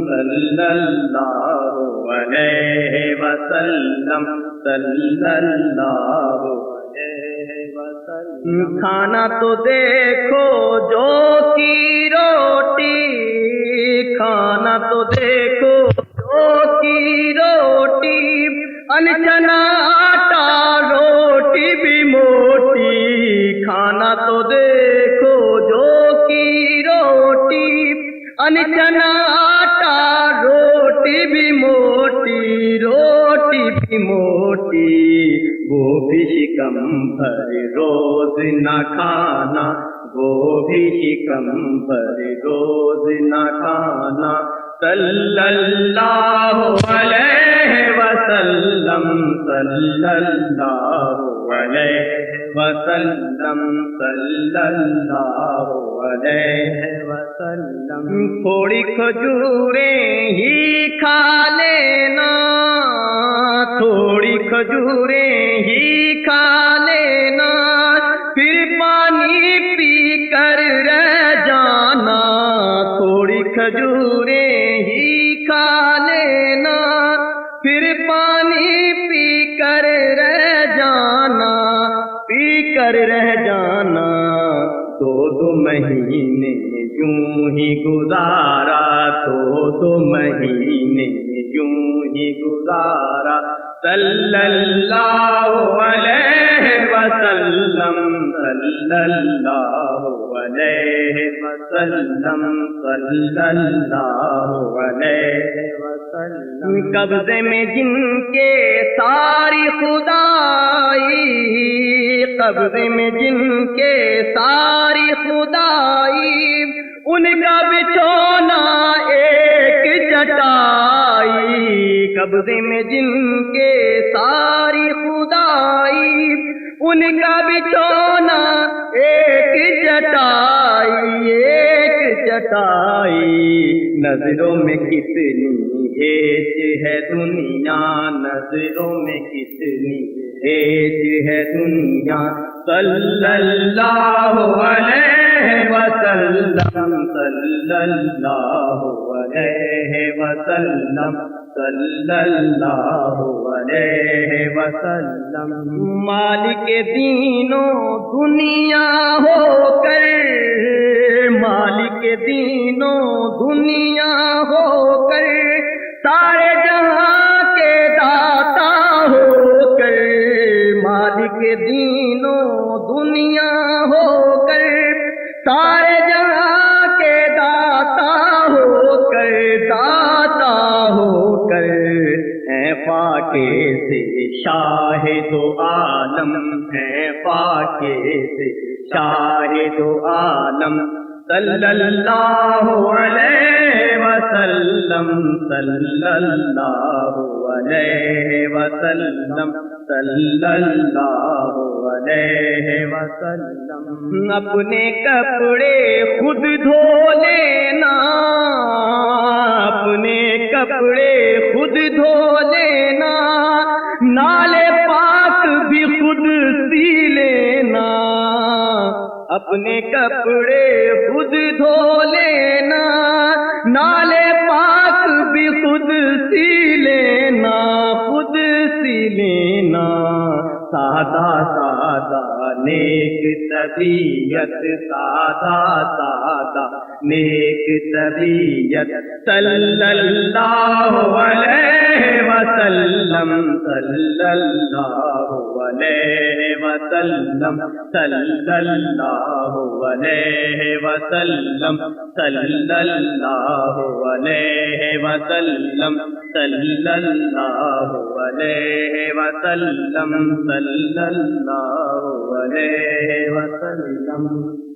صلی اللہ علیہ وسلم صلی اللہ علیہ وسلم۔ کھانا تو دیکھو جو کی روٹی، کھانا تو دیکھو جو کی روٹی، انچنا آٹا روٹی بھی موٹی۔ کھانا تو دیکھو جو کی روٹی، انچنا آٹا روٹی بھی موٹی، روٹی بھی موٹی۔ وہ بھی شکم بھر روز نہ کھانا، وہ بھی شکم بھر روز نہ کھانا۔ صلی اللہ علیہ وسلم صلی اللہ علیہ وسلم صلی اللہ علیہ وسلم۔ تھوڑی کھجوریں ہی کھا لینا، تھوڑی کھجوریں ہی کھا لینا، پھر پانی پی کر رہ جانا۔ تھوڑی کھجوریں ہی کھا لینا، پھر پانی پی کر رہ جانا، پی کر رہ جانا۔ دو مہینے یوں ہی گزارا، دو مہینے یوں ہی گزارا۔ صلی اللہ علیہ وسلم صلی اللہ علیہ وسلم صلی اللہ علیہ وسلم۔ قبضے میں جن کے ساری خدائی، قبضے میں جن کے ساری خدائی، ان کا بچھونا ایک چٹائی۔ قبضے میں جن کے ساری خدائی، ان کا بچھونا ایک چٹائی، ایک چٹائی۔ نظروں میں کتنی ہیج ہے دنیا، نظروں میں کتنی ہیج ہے دنیا۔ صلی اللہ علیہ وسلم صلی اللہ علیہ وسلم صلی اللہ علیہ وسلم۔ مالک دین و دنیا ہو کر، مالک دین و دنیا ہو کر، سارے جہاں کے داتا ہو کر، مالک دین و دنیا ہو کر، سارے جہاں کے داتا ہو کر، داتا ہو کر، ہیں فاقے سے شاہد و عالم، ہیں فاقے سے شاہد و عالم۔ صلی اللہ علیہ وسلم صلی اللہ علیہ وسلم صلی اللہ علیہ وسلم۔ اپنے کپڑے خود دھو لینا، اپنے کپڑے خود دھو لینا، نالے پاک بھی خود سی لینا۔ اپنے کپڑے خود دھو لینا، نالے پاک بھی خود سی لینا، خود سی لینا۔ سادہ سادہ نیک طبیعت، سادہ سادہ نیک طبیعت۔ صلی اللہ علیہ وسلم صلی اللہ علیہ وسلم صلی اللہ علیہ وسلم صلی اللہ علیہ وسلم صلی اللہ علیہ وسلم صلی اللہ علیہ وسلم۔